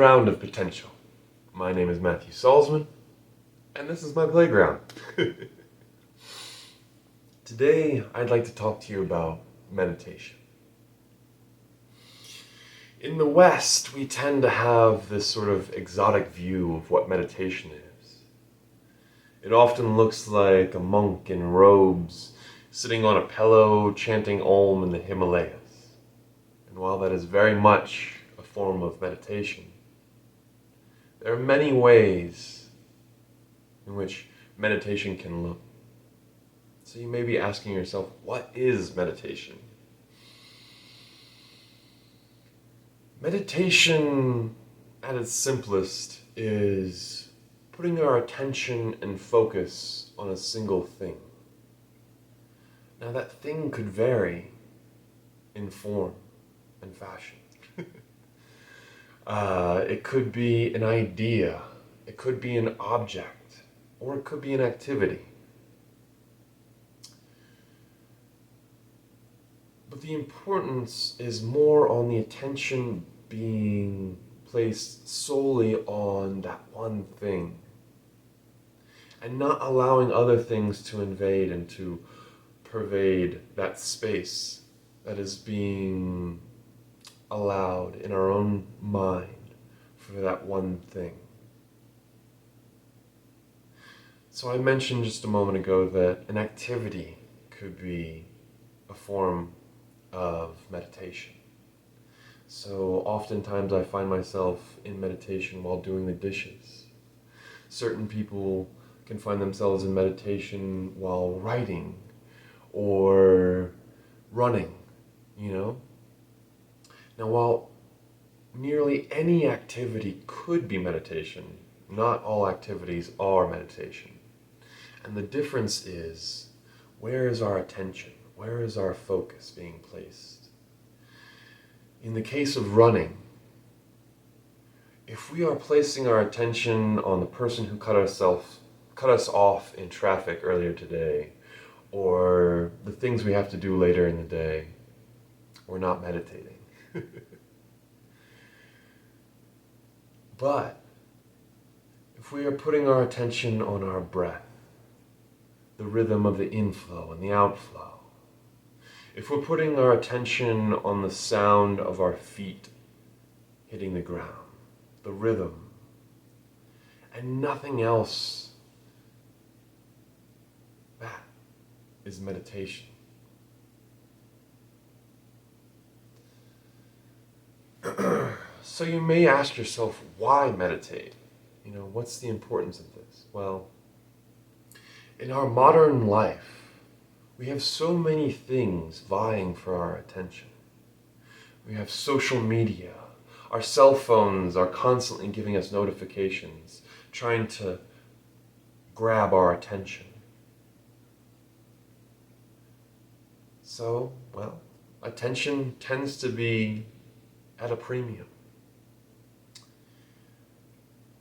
playground of potential. My name is Matthew Salzman, and this is my playground. Today, I'd like to talk to you about meditation. In the West, we tend to have this sort of exotic view of what meditation is. It often looks like a monk in robes, sitting on a pillow, chanting Om in the Himalayas. And while that is very much a form of meditation, there are many ways in which meditation can look. So you may be asking yourself, what is meditation? Meditation, at its simplest, is putting our attention and focus on a single thing. Now that thing could vary in form and fashion. It could be an idea, it could be an object, or it could be an activity. But the importance is more on the attention being placed solely on that one thing, and not allowing other things to invade and to pervade that space that is being allowed in our own mind for that one thing. So I mentioned just a moment ago that an activity could be a form of meditation. So oftentimes I find myself in meditation while doing the dishes. Certain people can find themselves in meditation while writing or running, Now, while nearly any activity could be meditation, not all activities are meditation. And the difference is, where is our attention? Where is our focus being placed? In the case of running, if we are placing our attention on the person who cut us off in traffic earlier today, or the things we have to do later in the day, we're not meditating. But if we are putting our attention on our breath, the rhythm of the inflow and the outflow, if we're putting our attention on the sound of our feet hitting the ground, the rhythm, and nothing else, that is meditation. So you may ask yourself, why meditate? What's the importance of this? Well, in our modern life, we have so many things vying for our attention. We have social media. Our cell phones are constantly giving us notifications, trying to grab our attention. So, attention tends to be at a premium.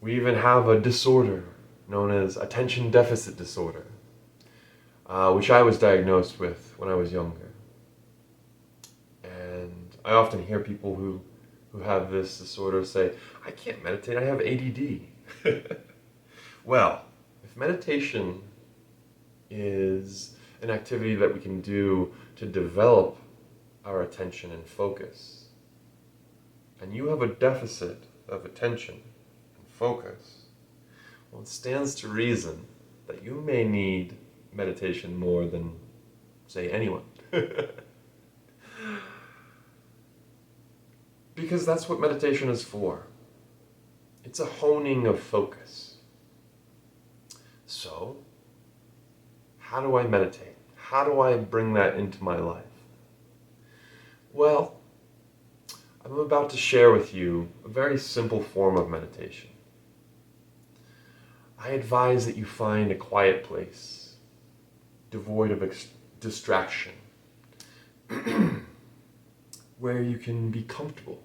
We even have a disorder known as attention deficit disorder, which I was diagnosed with when I was younger. And I often hear people who have this disorder say, I can't meditate, I have ADD. Well, if meditation is an activity that we can do to develop our attention and focus, and you have a deficit of attention and focus, well, it stands to reason that you may need meditation more than, say, anyone. Because that's what meditation is for. It's a honing of focus. So, how do I meditate? How do I bring that into my life? Well, I'm about to share with you a very simple form of meditation. I advise that you find a quiet place, devoid of distraction, where you can be comfortable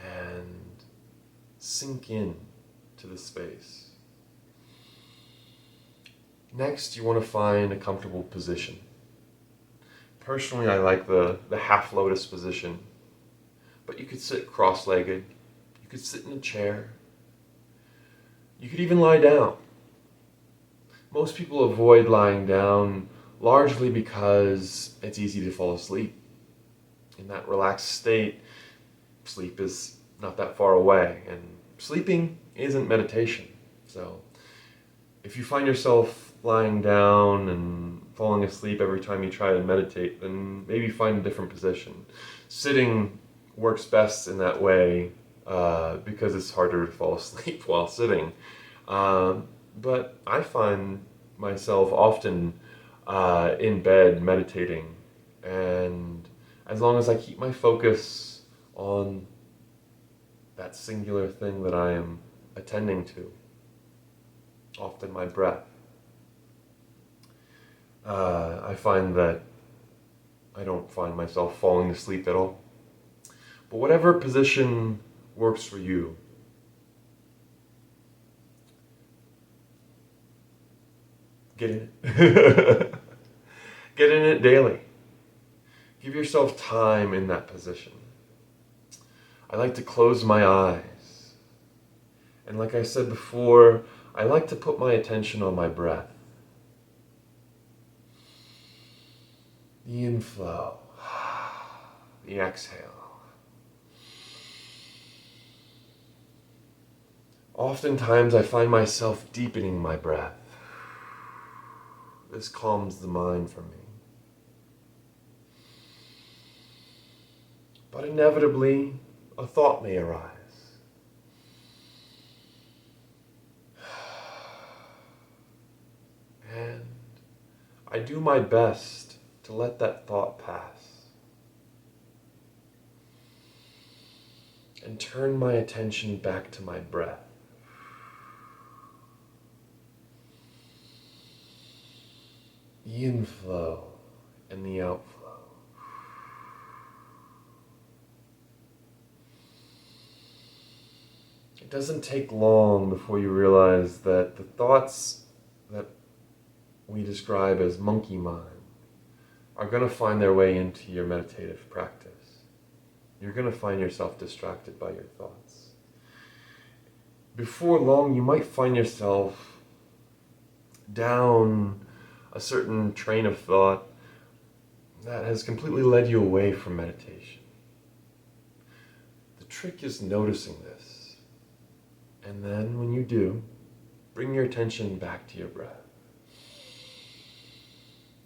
and sink in to the space. Next, you want to find a comfortable position. Personally, I like the half lotus position, but you could sit cross-legged, You could sit in a chair. You could even lie down. Most people avoid lying down largely because it's easy to fall asleep. In that relaxed state, sleep is not that far away, and sleeping isn't meditation. So if you find yourself lying down and falling asleep every time you try to meditate, then maybe find a different position. Sitting works best in that way because it's harder to fall asleep while sitting. But I find myself often in bed meditating, and as long as I keep my focus on that singular thing that I am attending to, often my breath, I find that I don't find myself falling asleep at all. But whatever position works for you, get in it. Get in it daily. Give yourself time in that position. I like to close my eyes. And like I said before, I like to put my attention on my breath. The inflow, the exhale. Oftentimes I find myself deepening my breath. This calms the mind for me. But inevitably, a thought may arise. And I do my best to let that thought pass and turn my attention back to my breath. The inflow and the outflow. It doesn't take long before you realize that the thoughts that we describe as monkey mind are going to find their way into your meditative practice. You're going to find yourself distracted by your thoughts. Before long, you might find yourself down a certain train of thought that has completely led you away from meditation. The trick is noticing this. And then when you do, bring your attention back to your breath.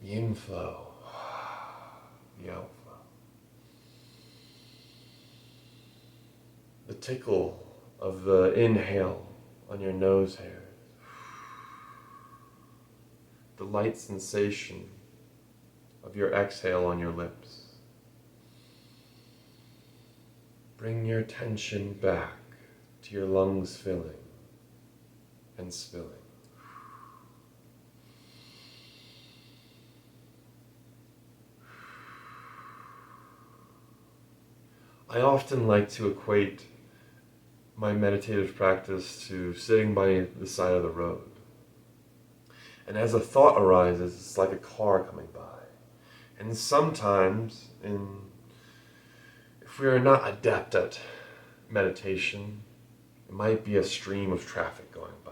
The inflow, the outflow. The tickle of the inhale on your nose hairs. The light sensation of your exhale on your lips. Bring your attention back to your lungs filling and spilling. I often like to equate my meditative practice to sitting by the side of the road. And as a thought arises, it's like a car coming by. And sometimes, if we are not adept at meditation, it might be a stream of traffic going by.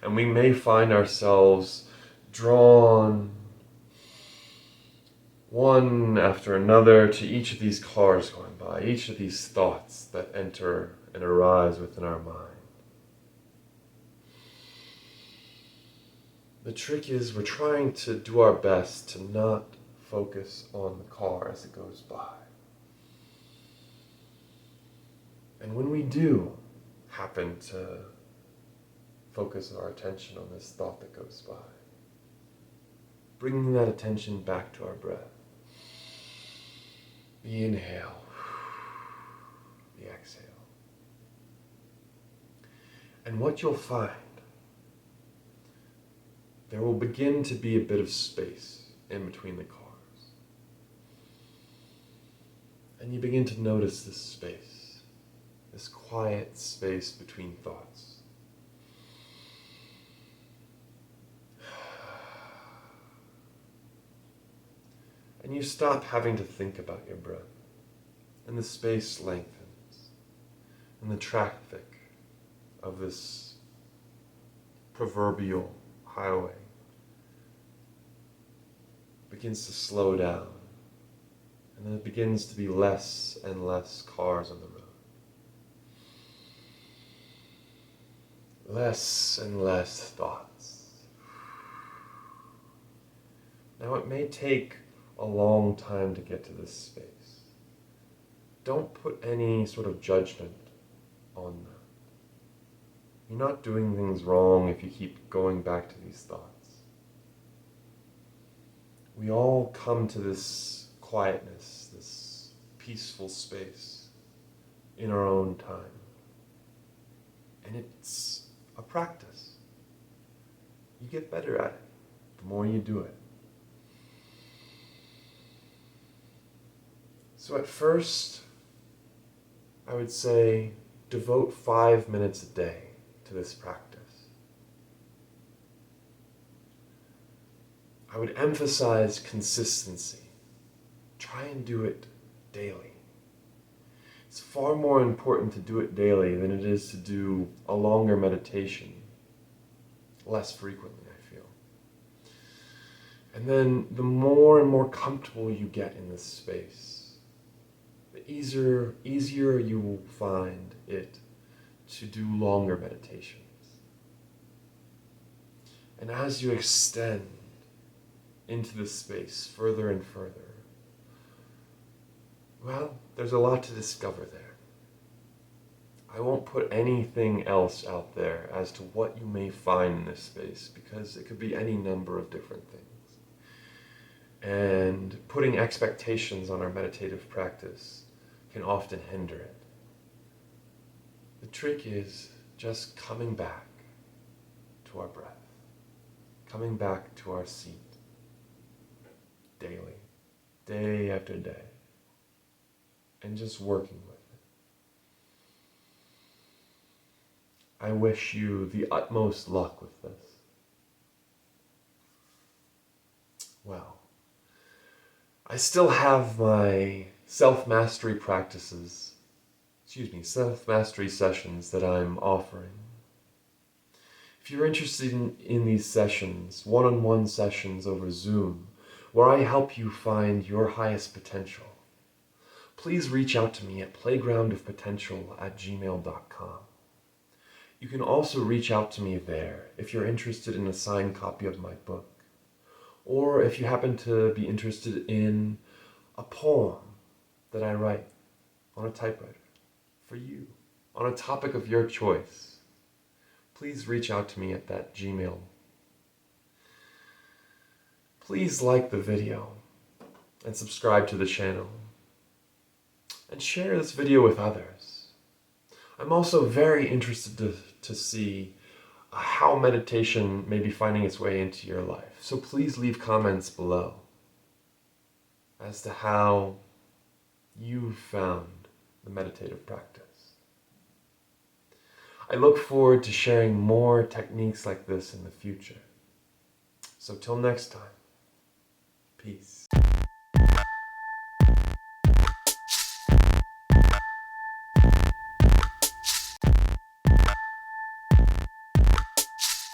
And we may find ourselves drawn one after another to each of these cars going by, each of these thoughts that enter and arise within our mind. The trick is we're trying to do our best to not focus on the car as it goes by. And when we do happen to focus our attention on this thought that goes by, bringing that attention back to our breath. The inhale, the exhale. And what you'll find, there will begin to be a bit of space in between the cars. And you begin to notice this space, this quiet space between thoughts. And you stop having to think about your breath, and the space lengthens. and the traffic of this proverbial highway begins to slow down, and then it begins to be less and less cars on the road. Less and less thoughts. Now it may take a long time to get to this space. Don't put any sort of judgment on that. You're not doing things wrong if you keep going back to these thoughts. We all come to this quietness, this peaceful space in our own time. And it's a practice. You get better at it the more you do it. So at first, I would say devote 5 minutes a day to this practice. I would emphasize consistency. Try and do it daily. It's far more important to do it daily than it is to do a longer meditation less frequently, I feel. And then the more and more comfortable you get in this space, the easier you will find it to do longer meditations. And as you extend into this space further and further, well, there's a lot to discover there. I won't put anything else out there as to what you may find in this space, because it could be any number of different things. And putting expectations on our meditative practice can often hinder it. The trick is just coming back to our breath, coming back to our seat daily, day after day, and just working with it. I wish you the utmost luck with this. Well, I still have my self-mastery sessions that I'm offering. If you're interested in these sessions, one-on-one sessions over Zoom, where I help you find your highest potential, please reach out to me at playgroundofpotential@gmail.com. You can also reach out to me there if you're interested in a signed copy of my book, or if you happen to be interested in a poem that I write on a typewriter for you, on a topic of your choice. Please reach out to me at that Gmail. Please like the video and subscribe to the channel, and share this video with others. I'm also very interested to see how meditation may be finding its way into your life. So please leave comments below as to how you've found the meditative practice. I look forward to sharing more techniques like this in the future. So till next time, peace.